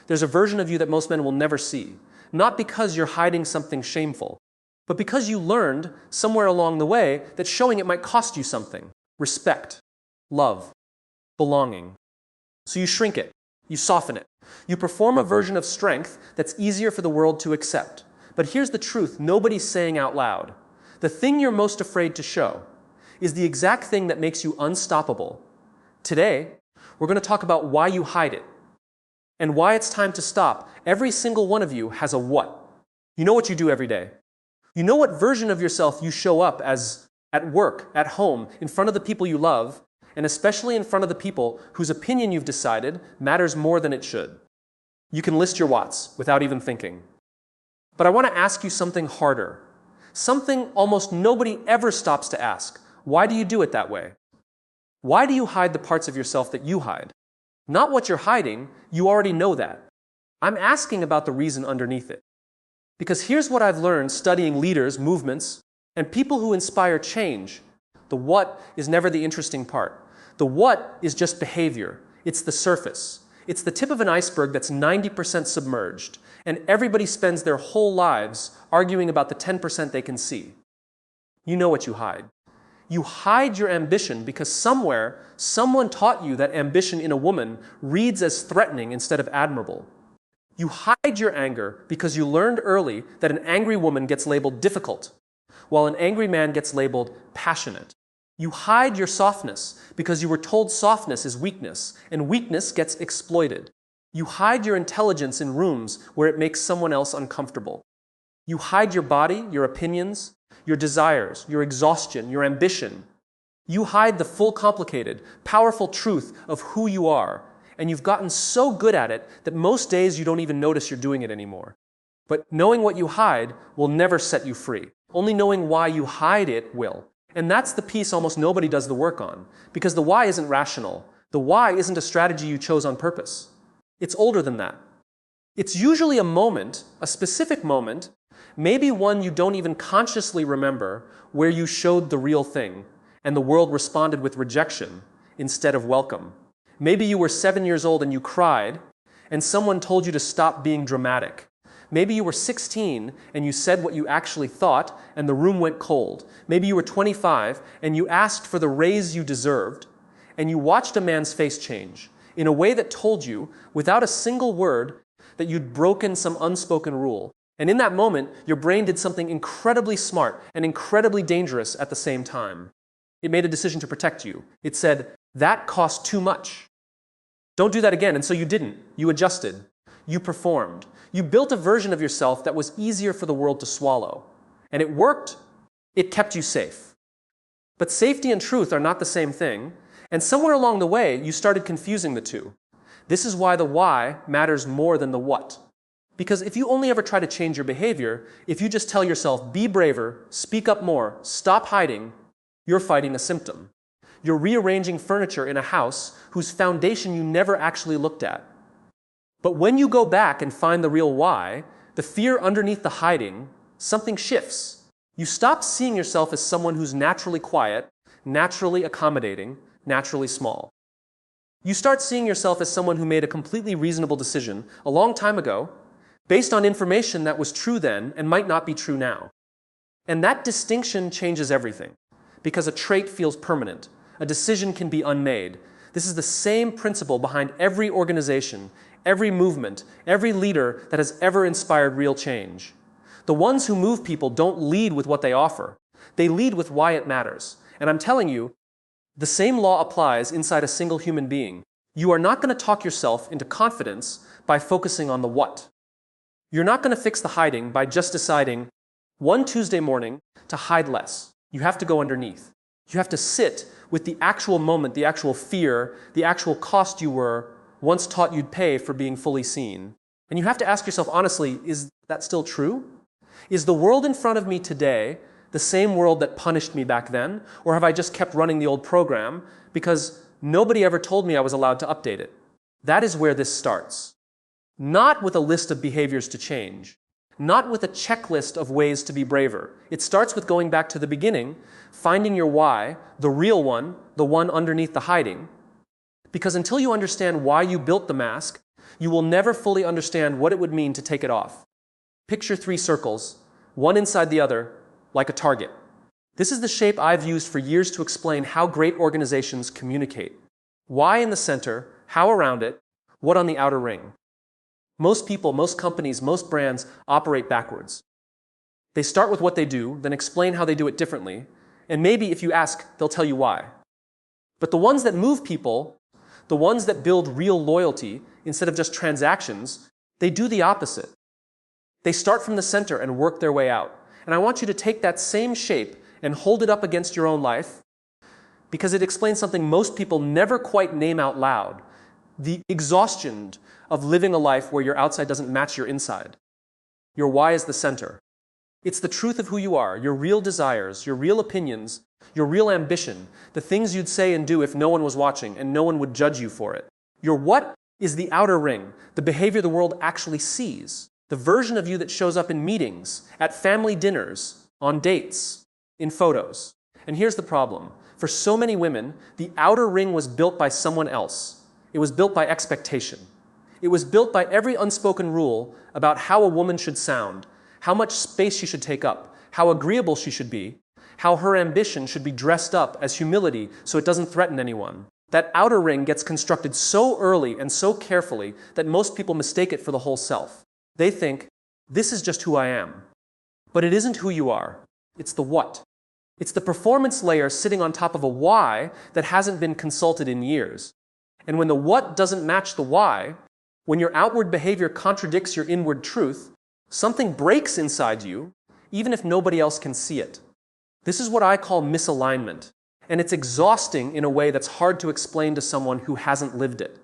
There's a version of you that most men will never see, not because you're hiding something shameful, but because you learned somewhere along the way that showing it might cost you something: respect, love, belonging. So you shrink it, you soften it, you perform a version of strength that's easier for the world to accept. But here's the truth nobody's saying out loud. The thing you're most afraid to show is the exact thing that makes you unstoppable. Today, we're going to talk about why you hide it and why it's time to stop. Every single one of you has a what. You know what you do every day. You know what version of yourself you show up as at work, at home, in front of the people you love, and especially in front of the people whose opinion you've decided matters more than it should. You can list your whats without even thinking. But I want to ask you something harder. Something almost nobody ever stops to ask. Why do you do it that way? Why do you hide the parts of yourself that you hide? Not what you're hiding, you already know that. I'm asking about the reason underneath it. Because here's what I've learned studying leaders, movements, and people who inspire change. The what is never the interesting part. The what is just behavior. It's the surface. It's the tip of an iceberg that's 90% submerged, and everybody spends their whole lives arguing about the 10% they can see. You know what you hide. You hide your ambition because somewhere, someone taught you that ambition in a woman reads as threatening instead of admirable. You hide your anger because you learned early that an angry woman gets labeled difficult, while an angry man gets labeled passionate. You hide your softness because you were told softness is weakness, and weakness gets exploited. You hide your intelligence in rooms where it makes someone else uncomfortable. You hide your body, your opinions, your desires, your exhaustion, your ambition. You hide the full, complicated, powerful truth of who you are, and you've gotten so good at it that most days you don't even notice you're doing it anymore. But knowing what you hide will never set you free. Only knowing why you hide it will. And that's the piece almost nobody does the work on, because the why isn't rational. The why isn't a strategy you chose on purpose. It's older than that. It's usually a moment, a specific moment, maybe one you don't even consciously remember, where you showed the real thing, and the world responded with rejection instead of welcome. Maybe you were 7 years old and you cried, and someone told you to stop being dramatic. Maybe you were 16 and you said what you actually thought and the room went cold. Maybe you were 25 and you asked for the raise you deserved, and you watched a man's face change in a way that told you, without a single word, that you'd broken some unspoken rule. And in that moment, your brain did something incredibly smart and incredibly dangerous at the same time. It made a decision to protect you. It said, that cost too much. Don't do that again. And so you didn't. You adjusted. You performed. You built a version of yourself that was easier for the world to swallow. And it worked. It kept you safe. But safety and truth are not the same thing. And somewhere along the way, you started confusing the two. This is why the why matters more than the what. Because if you only ever try to change your behavior, if you just tell yourself, be braver, speak up more, stop hiding, you're fighting a symptom. You're rearranging furniture in a house whose foundation you never actually looked at. But when you go back and find the real why, the fear underneath the hiding, something shifts. You stop seeing yourself as someone who's naturally quiet, naturally accommodating, naturally small. You start seeing yourself as someone who made a completely reasonable decision a long time ago, based on information that was true then and might not be true now. And that distinction changes everything, because a trait feels permanent. A decision can be unmade. This is the same principle behind every organization, every movement, every leader that has ever inspired real change. The ones who move people don't lead with what they offer. They lead with why it matters. And I'm telling you, the same law applies inside a single human being. You are not going to talk yourself into confidence by focusing on the what. You're not going to fix the hiding by just deciding one Tuesday morning to hide less. You have to go underneath. You have to sit with the actual moment, the actual fear, the actual cost you were once taught you'd pay for being fully seen. And you have to ask yourself honestly, is that still true? Is the world in front of me today the same world that punished me back then? Or have I just kept running the old program because nobody ever told me I was allowed to update it? That is where this starts. Not with a list of behaviors to change. Not with a checklist of ways to be braver. It starts with going back to the beginning, finding your why, the real one, the one underneath the hiding. Because until you understand why you built the mask, You will never fully understand what it would mean to take it off. Picture 3 circles, one inside the other, like a target. This is the shape I've used for years to explain how great organizations communicate. Why in the center, how around it, what on the outer ring. Most people, most companies, most brands operate backwards. They start with what they do, then explain how they do it differently, and maybe if you ask, they'll tell you why. But the ones that move people, the ones that build real loyalty instead of just transactions, they do the opposite. They start from the center and work their way out. And I want you to take that same shape and hold it up against your own life because it explains something most people never quite name out loud: the exhaustion of living a life where your outside doesn't match your inside. Your why is the center. It's the truth of who you are, your real desires, your real opinions, your real ambition, the things you'd say and do if no one was watching and no one would judge you for it. Your what is the outer ring, the behavior the world actually sees, the version of you that shows up in meetings, at family dinners, on dates, in photos. And here's the problem. For so many women, the outer ring was built by someone else. It was built by expectation. It was built by every unspoken rule about how a woman should sound, how much space she should take up, how agreeable she should be, how her ambition should be dressed up as humility so it doesn't threaten anyone. That outer ring gets constructed so early and so carefully that most people mistake it for the whole self. They think, this is just who I am. But it isn't who you are. It's the what. It's the performance layer sitting on top of a why that hasn't been consulted in years. And when the what doesn't match the why, when your outward behavior contradicts your inward truth, something breaks inside you, even if nobody else can see it. This is what I call misalignment. And it's exhausting in a way that's hard to explain to someone who hasn't lived it.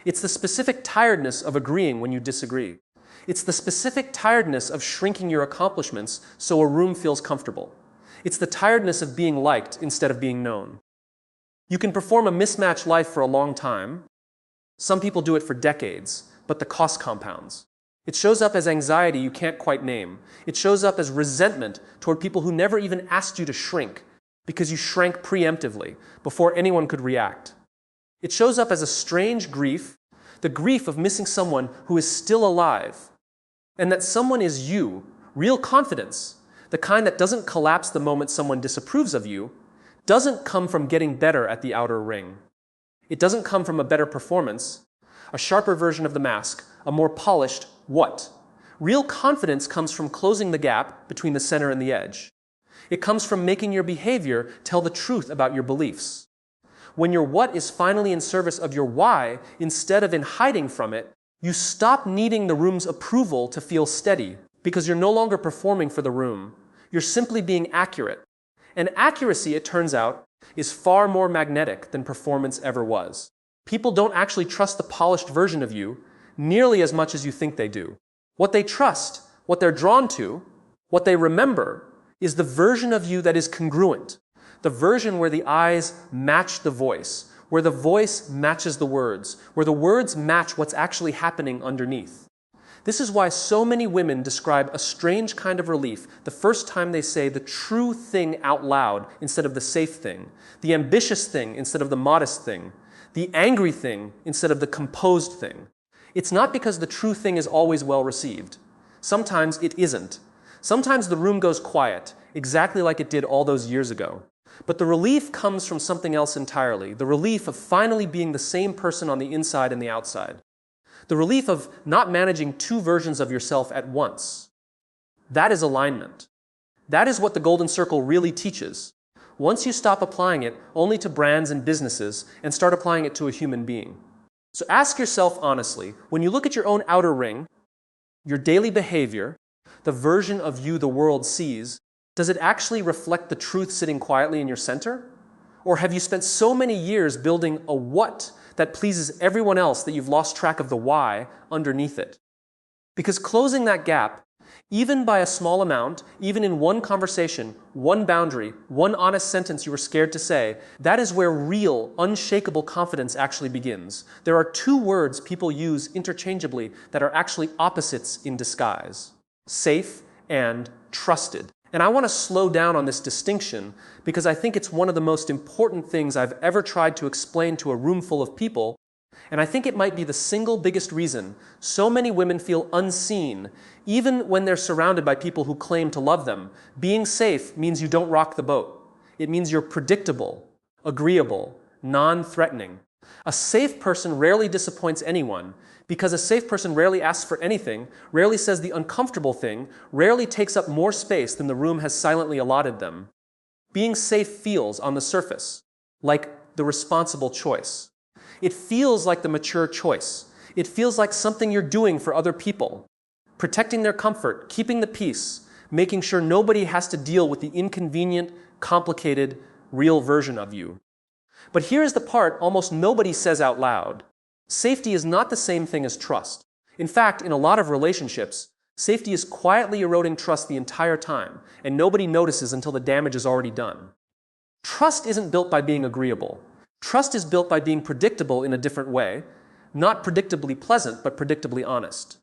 It's the specific tiredness of agreeing when you disagree. It's the specific tiredness of shrinking your accomplishments so a room feels comfortable. It's the tiredness of being liked instead of being known. You can perform a mismatched life for a long time. Some people do it for decades, but the cost compounds. It shows up as anxiety you can't quite name. It shows up as resentment toward people who never even asked you to shrink because you shrank preemptively before anyone could react. It shows up as a strange grief, the grief of missing someone who is still alive. And that someone is you, real confidence, the kind that doesn't collapse the moment someone disapproves of you, doesn't come from getting better at the outer ring. It doesn't come from a better performance, a sharper version of the mask, a more polished what. Real confidence comes from closing the gap between the center and the edge. It comes from making your behavior tell the truth about your beliefs. When your what is finally in service of your why, instead of in hiding from it, you stop needing the room's approval to feel steady, because you're no longer performing for the room. You're simply being accurate. And accuracy, it turns out, is far more magnetic than performance ever was. People don't actually trust the polished version of you nearly as much as you think they do. What they trust, what they're drawn to, what they remember, is the version of you that is congruent, the version where the eyes match the voice, where the voice matches the words, where the words match what's actually happening underneath. This is why so many women describe a strange kind of relief the first time they say the true thing out loud instead of the safe thing, the ambitious thing instead of the modest thing, the angry thing instead of the composed thing. It's not because the true thing is always well received. Sometimes it isn't. Sometimes the room goes quiet, exactly like it did all those years ago. But the relief comes from something else entirely, the relief of finally being the same person on the inside and the outside. The relief of not managing two versions of yourself at once. That is alignment. That is what the Golden Circle really teaches. Once you stop applying it only to brands and businesses and start applying it to a human being. So ask yourself honestly, when you look at your own outer ring, your daily behavior, the version of you the world sees, does it actually reflect the truth sitting quietly in your center? Or have you spent so many years building a what that pleases everyone else that you've lost track of the why underneath it? Because closing that gap, even by a small amount, even in one conversation, one boundary, one honest sentence you were scared to say, that is where real, unshakable confidence actually begins. There are two words people use interchangeably that are actually opposites in disguise: safe and trusted. And I want to slow down on this distinction because I think it's one of the most important things I've ever tried to explain to a room full of people, And I think it might be the single biggest reason so many women feel unseen, even when they're surrounded by people who claim to love them. Being safe means you don't rock the boat. It means you're predictable, agreeable, non-threatening. A safe person rarely disappoints anyone because a safe person rarely asks for anything, rarely says the uncomfortable thing, rarely takes up more space than the room has silently allotted them. Being safe feels, on the surface, like the responsible choice. It feels like the mature choice. It feels like something you're doing for other people, protecting their comfort, keeping the peace, making sure nobody has to deal with the inconvenient, complicated, real version of you. But here's the part almost nobody says out loud. Safety is not the same thing as trust. In fact, in a lot of relationships, safety is quietly eroding trust the entire time, and nobody notices until the damage is already done. Trust isn't built by being agreeable. Trust is built by being predictable in a different way, not predictably pleasant, but predictably honest.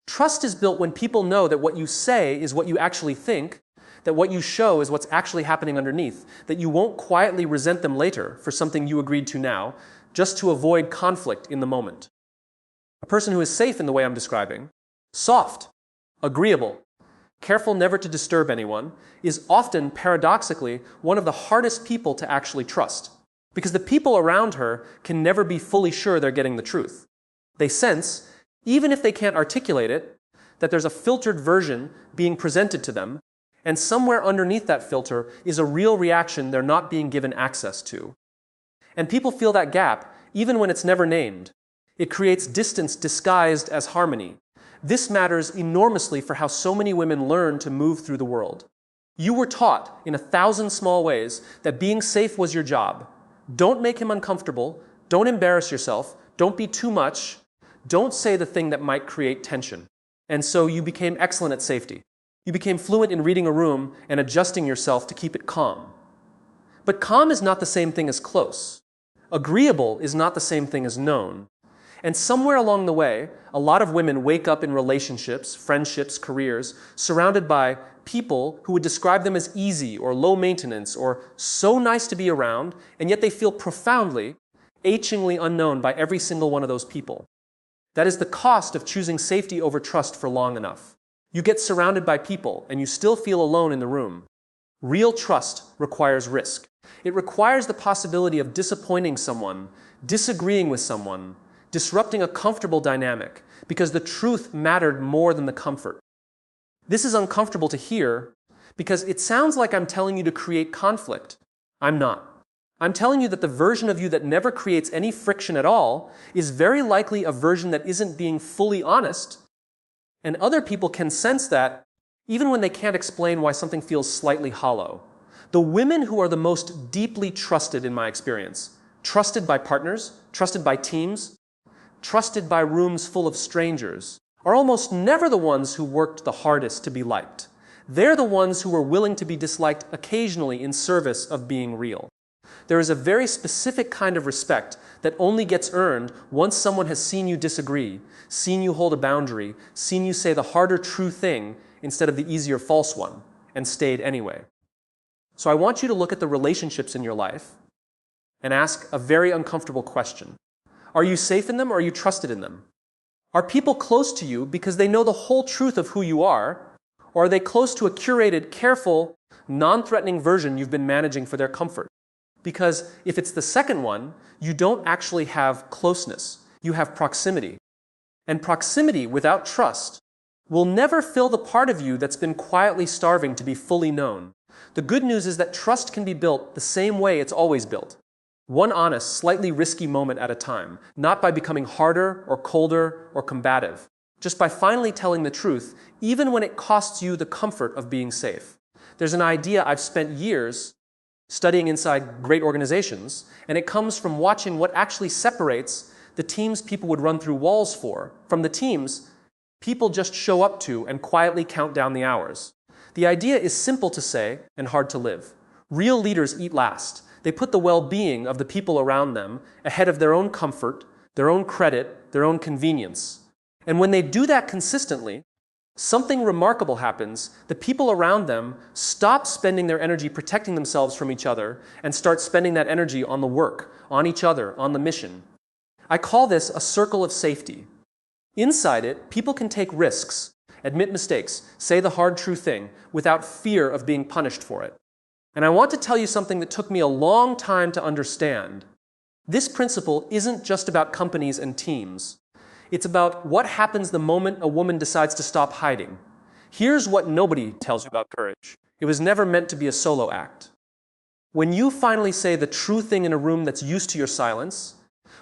Trust is built when people know that what you say is what you actually think, that what you show is what's actually happening underneath, that you won't quietly resent them later for something you agreed to now, just to avoid conflict in the moment. A person who is safe in the way I'm describing, soft, agreeable, careful never to disturb anyone, is often, paradoxically, one of the hardest people to actually trust. Because the people around her can never be fully sure they're getting the truth. They sense, even if they can't articulate it, that there's a filtered version being presented to them, and somewhere underneath that filter is a real reaction they're not being given access to. And people feel that gap, even when it's never named. It creates distance disguised as harmony. This matters enormously for how so many women learn to move through the world. You were taught, in 1,000 small ways, that being safe was your job. Don't make him uncomfortable. Don't embarrass yourself. Don't be too much. Don't say the thing that might create tension. And so you became excellent at safety. You became fluent in reading a room and adjusting yourself to keep it calm. But calm is not the same thing as close. Agreeable is not the same thing as known. And somewhere along the way, a lot of women wake up in relationships, friendships, careers, surrounded by people who would describe them as easy or low maintenance or so nice to be around, and yet they feel profoundly, achingly unknown by every single one of those people. That is the cost of choosing safety over trust for long enough. You get surrounded by people, and you still feel alone in the room. Real trust requires risk. It requires the possibility of disappointing someone, disagreeing with someone, disrupting a comfortable dynamic, because the truth mattered more than the comfort. This is uncomfortable to hear, because it sounds like I'm telling you to create conflict. I'm not. I'm telling you that the version of you that never creates any friction at all is very likely a version that isn't being fully honest, and other people can sense that even when they can't explain why something feels slightly hollow. The women who are the most deeply trusted in my experience, trusted by partners, trusted by teams, trusted by rooms full of strangers, are almost never the ones who worked the hardest to be liked. They're the ones who were willing to be disliked occasionally in service of being real. There is a very specific kind of respect that only gets earned once someone has seen you disagree, seen you hold a boundary, seen you say the harder true thing instead of the easier false one, and stayed anyway. So I want you to look at the relationships in your life and ask a very uncomfortable question. Are you safe in them or are you trusted in them? Are people close to you because they know the whole truth of who you are, or are they close to a curated, careful, non-threatening version you've been managing for their comfort? Because if it's the second one, you don't actually have closeness. You have proximity. And proximity without trust will never fill the part of you that's been quietly starving to be fully known. The good news is that trust can be built the same way it's always built. One honest, slightly risky moment at a time, not by becoming harder or colder or combative, just by finally telling the truth, even when it costs you the comfort of being safe. There's an idea I've spent years studying inside great organizations, and it comes from watching what actually separates the teams people would run through walls for from the teams people just show up to and quietly count down the hours. The idea is simple to say and hard to live. Real leaders eat last. They put the well-being of the people around them ahead of their own comfort, their own credit, their own convenience. And when they do that consistently, something remarkable happens. The people around them stop spending their energy protecting themselves from each other and start spending that energy on the work, on each other, on the mission. I call this a circle of safety. Inside it, people can take risks, admit mistakes, say the hard, true thing without fear of being punished for it. And I want to tell you something that took me a long time to understand. This principle isn't just about companies and teams. It's about what happens the moment a woman decides to stop hiding. Here's what nobody tells you about courage. It was never meant to be a solo act. When you finally say the true thing in a room that's used to your silence,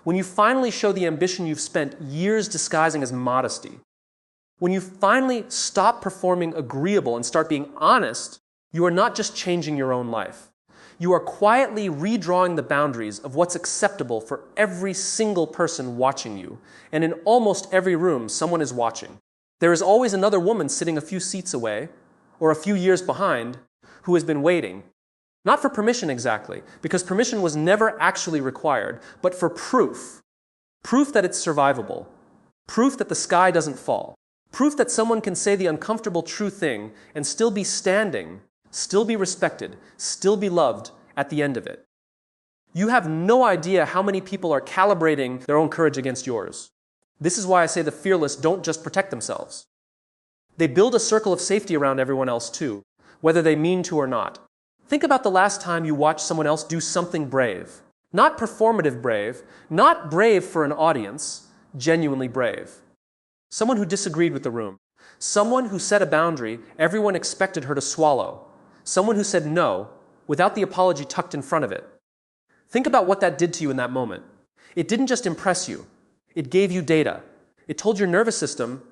when you finally show the ambition you've spent years disguising as modesty, when you finally stop performing agreeable and start being honest, you are not just changing your own life. You are quietly redrawing the boundaries of what's acceptable for every single person watching you. And in almost every room, someone is watching. There is always another woman sitting a few seats away, or a few years behind, who has been waiting. Not for permission exactly, because permission was never actually required, but for proof. Proof that it's survivable. Proof that the sky doesn't fall. Proof that someone can say the uncomfortable true thing and still be standing, still be respected, still be loved at the end of it. You have no idea how many people are calibrating their own courage against yours. This is why I say the fearless don't just protect themselves. They build a circle of safety around everyone else too, whether they mean to or not. Think about the last time you watched someone else do something brave. Not performative brave, not brave for an audience, genuinely brave. Someone who disagreed with the room. Someone who set a boundary everyone expected her to swallow. Someone who said no, without the apology tucked in front of it. Think about what that did to you in that moment. It didn't just impress you. It gave you data. It told your nervous system,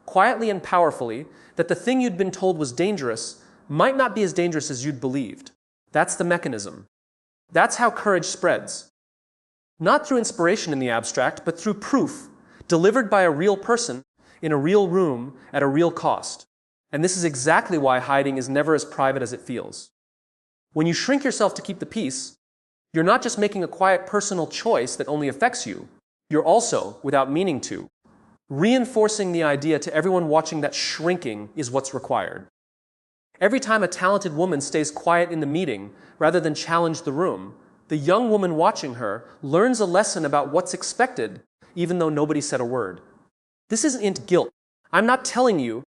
quietly and powerfully, that the thing you'd been told was dangerous might not be as dangerous as you'd believed. That's the mechanism. That's how courage spreads. Not through inspiration in the abstract, but through proof, delivered by a real person, in a real room, at a real cost. And this is exactly why hiding is never as private as it feels. When you shrink yourself to keep the peace, you're not just making a quiet personal choice that only affects you. You're also, without meaning to, reinforcing the idea to everyone watching that shrinking is what's required. Every time a talented woman stays quiet in the meeting rather than challenge the room, the young woman watching her learns a lesson about what's expected, even though nobody said a word. This isn't guilt. I'm not telling you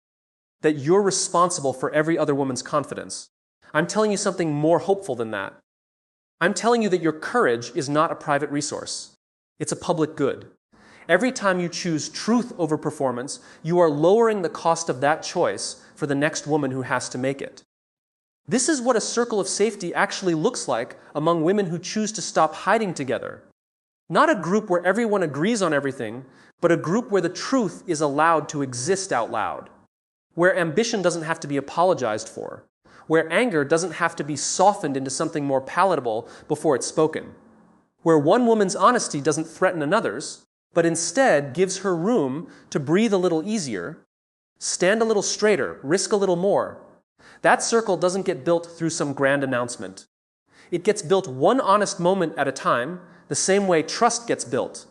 that you're responsible for every other woman's confidence. I'm telling you something more hopeful than that. I'm telling you that your courage is not a private resource. It's a public good. Every time you choose truth over performance, you are lowering the cost of that choice for the next woman who has to make it. This is what a circle of safety actually looks like among women who choose to stop hiding together. Not a group where everyone agrees on everything, but a group where the truth is allowed to exist out loud. Where ambition doesn't have to be apologized for. Where anger doesn't have to be softened into something more palatable before it's spoken. Where one woman's honesty doesn't threaten another's, but instead gives her room to breathe a little easier, stand a little straighter, risk a little more. That circle doesn't get built through some grand announcement. It gets built one honest moment at a time, the same way trust gets built.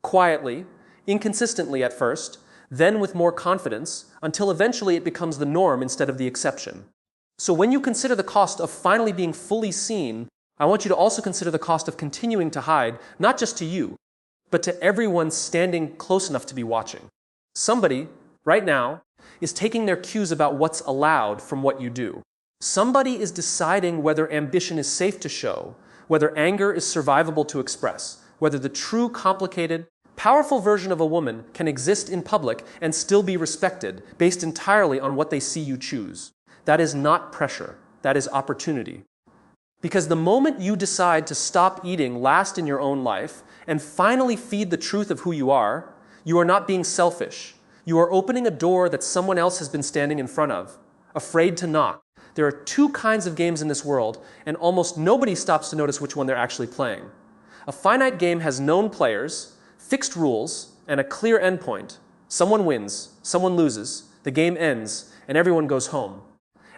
Quietly, inconsistently at first, then with more confidence, until eventually it becomes the norm instead of the exception. So when you consider the cost of finally being fully seen, I want you to also consider the cost of continuing to hide, not just to you, but to everyone standing close enough to be watching. Somebody, right now, is taking their cues about what's allowed from what you do. Somebody is deciding whether ambition is safe to show, whether anger is survivable to express, whether the true, complicated, powerful version of a woman can exist in public and still be respected, based entirely on what they see you choose. That is not pressure. That is opportunity. Because the moment you decide to stop eating last in your own life and finally feed the truth of who you are not being selfish. You are opening a door that someone else has been standing in front of, afraid to knock. There are two kinds of games in this world, and almost nobody stops to notice which one they're actually playing. A finite game has known players, fixed rules, and a clear endpoint. Someone wins, someone loses, the game ends, and everyone goes home.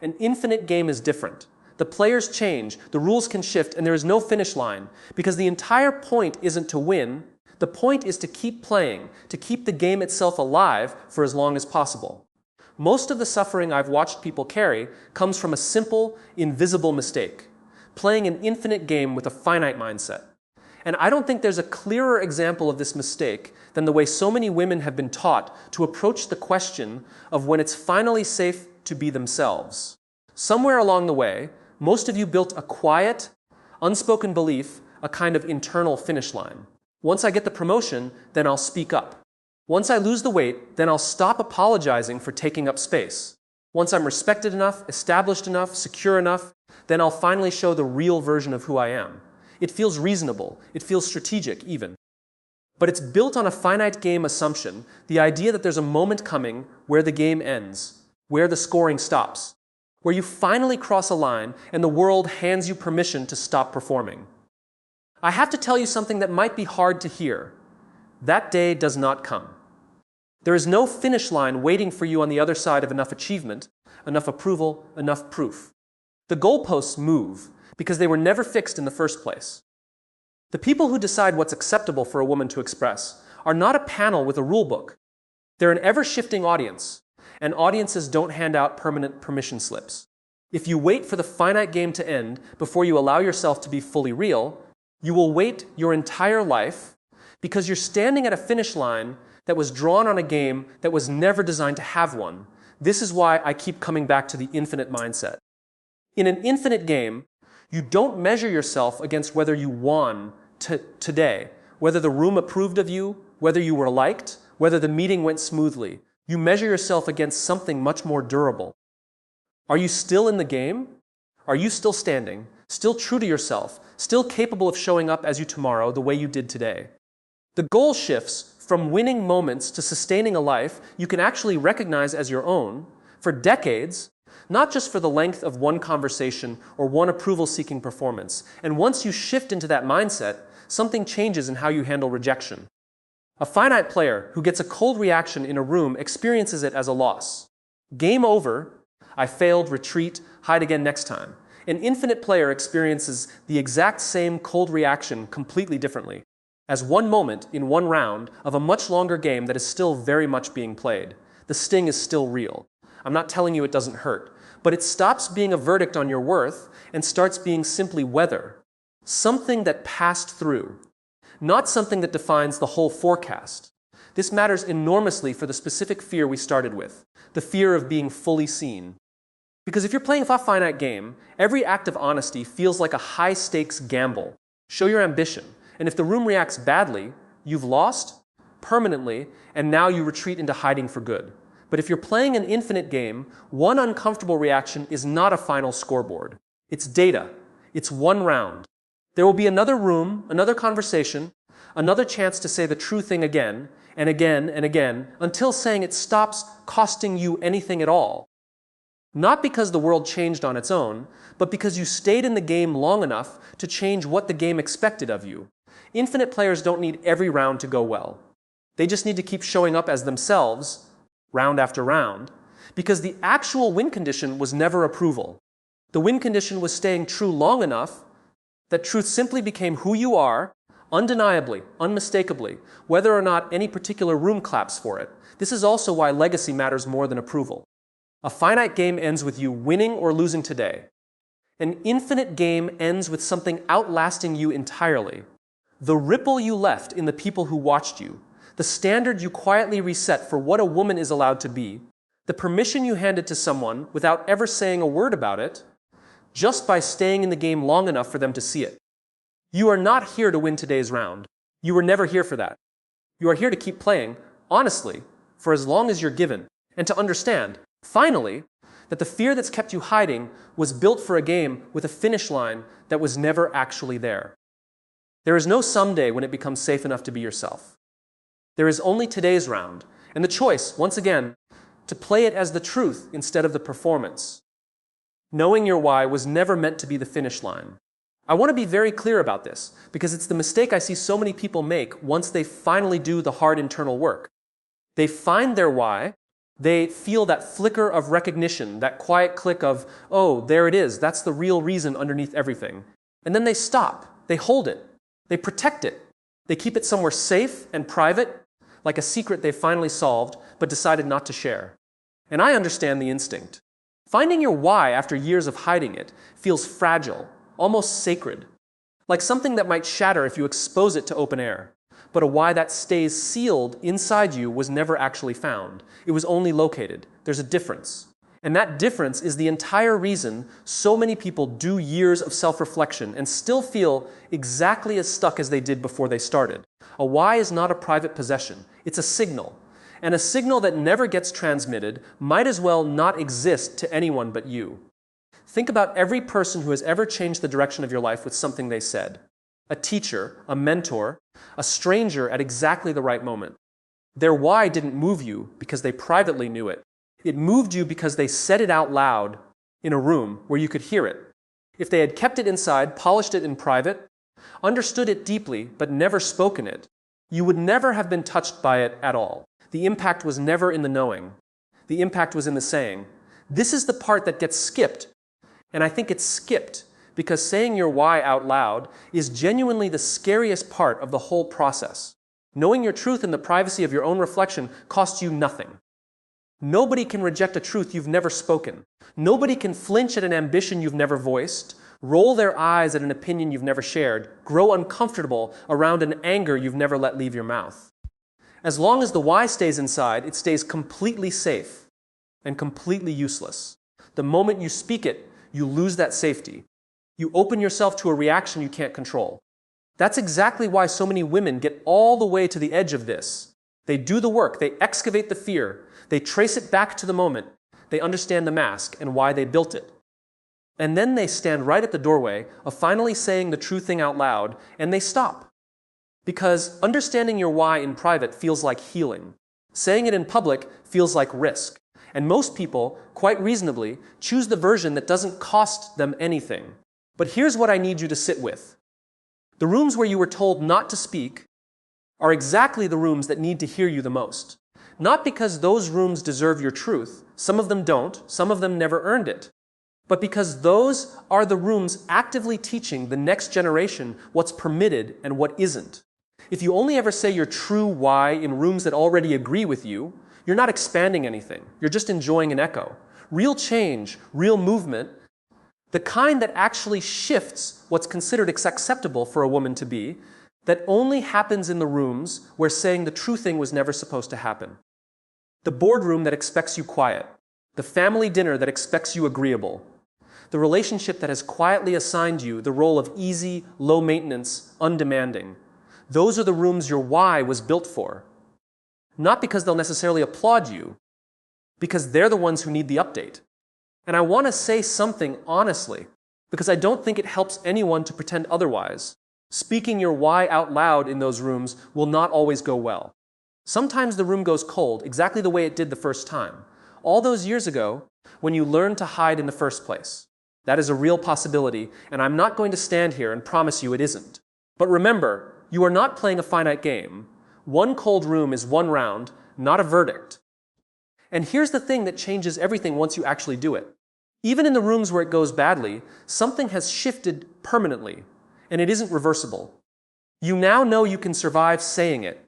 An infinite game is different. The players change, the rules can shift, and there is no finish line, because the entire point isn't to win. The point is to keep playing, to keep the game itself alive for as long as possible. Most of the suffering I've watched people carry comes from a simple, invisible mistake, playing an infinite game with a finite mindset. And I don't think there's a clearer example of this mistake than the way so many women have been taught to approach the question of when it's finally safe to be themselves. Somewhere along the way, most of you built a quiet, unspoken belief, a kind of internal finish line. Once I get the promotion, then I'll speak up. Once I lose the weight, then I'll stop apologizing for taking up space. Once I'm respected enough, established enough, secure enough, then I'll finally show the real version of who I am. It feels reasonable. It feels strategic, even. But it's built on a finite game assumption, the idea that there's a moment coming where the game ends, where the scoring stops, where you finally cross a line and the world hands you permission to stop performing. I have to tell you something that might be hard to hear. That day does not come. There is no finish line waiting for you on the other side of enough achievement, enough approval, enough proof. The goalposts move because they were never fixed in the first place. The people who decide what's acceptable for a woman to express are not a panel with a rule book. They're an ever-shifting audience, and audiences don't hand out permanent permission slips. If you wait for the finite game to end before you allow yourself to be fully real, you will wait your entire life because you're standing at a finish line that was drawn on a game that was never designed to have one. This is why I keep coming back to the infinite mindset. In an infinite game, you don't measure yourself against whether you won today, whether the room approved of you, whether you were liked, whether the meeting went smoothly. You measure yourself against something much more durable. Are you still in the game? Are you still standing, still true to yourself, still capable of showing up as you tomorrow the way you did today? The goal shifts from winning moments to sustaining a life you can actually recognize as your own for decades, not just for the length of one conversation or one approval-seeking performance. And once you shift into that mindset, something changes in how you handle rejection. A finite player who gets a cold reaction in a room experiences it as a loss. Game over, I failed, retreat, hide again next time. An infinite player experiences the exact same cold reaction completely differently, as one moment in one round of a much longer game that is still very much being played. The sting is still real. I'm not telling you it doesn't hurt, but it stops being a verdict on your worth and starts being simply weather, something that passed through, not something that defines the whole forecast. This matters enormously for the specific fear we started with, the fear of being fully seen. Because if you're playing a finite game, every act of honesty feels like a high-stakes gamble. Show your ambition, and if the room reacts badly, you've lost permanently, and now you retreat into hiding for good. But if you're playing an infinite game, one uncomfortable reaction is not a final scoreboard. It's data. It's one round. There will be another room, another conversation, another chance to say the true thing again, and again, and again, until saying it stops costing you anything at all. Not because the world changed on its own, but because you stayed in the game long enough to change what the game expected of you. Infinite players don't need every round to go well. They just need to keep showing up as themselves, round after round, because the actual win condition was never approval. The win condition was staying true long enough that truth simply became who you are, undeniably, unmistakably, whether or not any particular room claps for it. This is also why legacy matters more than approval. A finite game ends with you winning or losing today. An infinite game ends with something outlasting you entirely. The ripple you left in the people who watched you, the standard you quietly reset for what a woman is allowed to be, the permission you handed to someone without ever saying a word about it, just by staying in the game long enough for them to see it. You are not here to win today's round. You were never here for that. You are here to keep playing, honestly, for as long as you're given, and to understand, finally, that the fear that's kept you hiding was built for a game with a finish line that was never actually there. There is no someday when it becomes safe enough to be yourself. There is only today's round, and the choice, once again, to play it as the truth instead of the performance. Knowing your why was never meant to be the finish line. I want to be very clear about this, because it's the mistake I see so many people make once they finally do the hard internal work. They find their why, they feel that flicker of recognition, that quiet click of, oh, there it is, that's the real reason underneath everything. And then they stop, they hold it, they protect it, they keep it somewhere safe and private, like a secret they finally solved, but decided not to share. And I understand the instinct. Finding your why after years of hiding it feels fragile, almost sacred. Like something that might shatter if you expose it to open air. But a why that stays sealed inside you was never actually found. It was only located. There's a difference. And that difference is the entire reason so many people do years of self-reflection and still feel exactly as stuck as they did before they started. A why is not a private possession. It's a signal. And a signal that never gets transmitted might as well not exist to anyone but you. Think about every person who has ever changed the direction of your life with something they said. A teacher, a mentor, a stranger at exactly the right moment. Their why didn't move you because they privately knew it. It moved you because they said it out loud in a room where you could hear it. If they had kept it inside, polished it in private, understood it deeply, but never spoken it, you would never have been touched by it at all. The impact was never in the knowing. The impact was in the saying. This is the part that gets skipped. And I think it's skipped because saying your why out loud is genuinely the scariest part of the whole process. Knowing your truth in the privacy of your own reflection costs you nothing. Nobody can reject a truth you've never spoken. Nobody can flinch at an ambition you've never voiced, roll their eyes at an opinion you've never shared, grow uncomfortable around an anger you've never let leave your mouth. As long as the why stays inside, it stays completely safe and completely useless. The moment you speak it, you lose that safety. You open yourself to a reaction you can't control. That's exactly why so many women get all the way to the edge of this. They do the work, they excavate the fear, they trace it back to the moment, they understand the mask and why they built it. And then they stand right at the doorway of finally saying the true thing out loud, and they stop. Because understanding your why in private feels like healing. Saying it in public feels like risk. And most people, quite reasonably, choose the version that doesn't cost them anything. But here's what I need you to sit with. The rooms where you were told not to speak are exactly the rooms that need to hear you the most. Not because those rooms deserve your truth, some of them don't, some of them never earned it, but because those are the rooms actively teaching the next generation what's permitted and what isn't. If you only ever say your true why in rooms that already agree with you, you're not expanding anything, you're just enjoying an echo. Real change, real movement, the kind that actually shifts what's considered acceptable for a woman to be, that only happens in the rooms where saying the true thing was never supposed to happen. The boardroom that expects you quiet. The family dinner that expects you agreeable. The relationship that has quietly assigned you the role of easy, low maintenance, undemanding. Those are the rooms your why was built for. Not because they'll necessarily applaud you, because they're the ones who need the update. And I want to say something honestly, because I don't think it helps anyone to pretend otherwise. Speaking your why out loud in those rooms will not always go well. Sometimes the room goes cold, exactly the way it did the first time. All those years ago, when you learned to hide in the first place. That is a real possibility, and I'm not going to stand here and promise you it isn't. But remember, you are not playing a finite game. One cold room is one round, not a verdict. And here's the thing that changes everything once you actually do it. Even in the rooms where it goes badly, something has shifted permanently. And it isn't reversible. You now know you can survive saying it.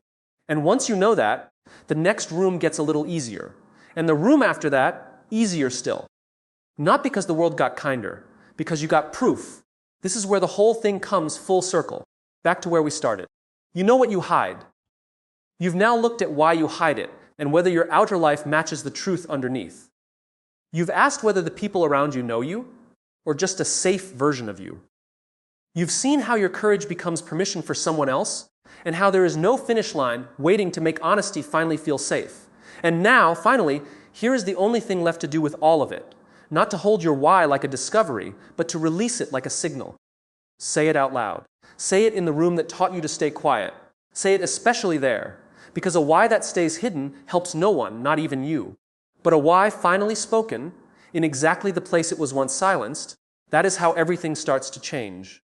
And once you know that, the next room gets a little easier. And the room after that, easier still. Not because the world got kinder, because you got proof. This is where the whole thing comes full circle, back to where we started. You know what you hide. You've now looked at why you hide it, and whether your outer life matches the truth underneath. You've asked whether the people around you know you, or just a safe version of you. You've seen how your courage becomes permission for someone else, and how there is no finish line waiting to make honesty finally feel safe. And now, finally, here is the only thing left to do with all of it. Not to hold your why like a discovery, but to release it like a signal. Say it out loud. Say it in the room that taught you to stay quiet. Say it especially there, because a why that stays hidden helps no one, not even you. But a why finally spoken, in exactly the place it was once silenced, that is how everything starts to change.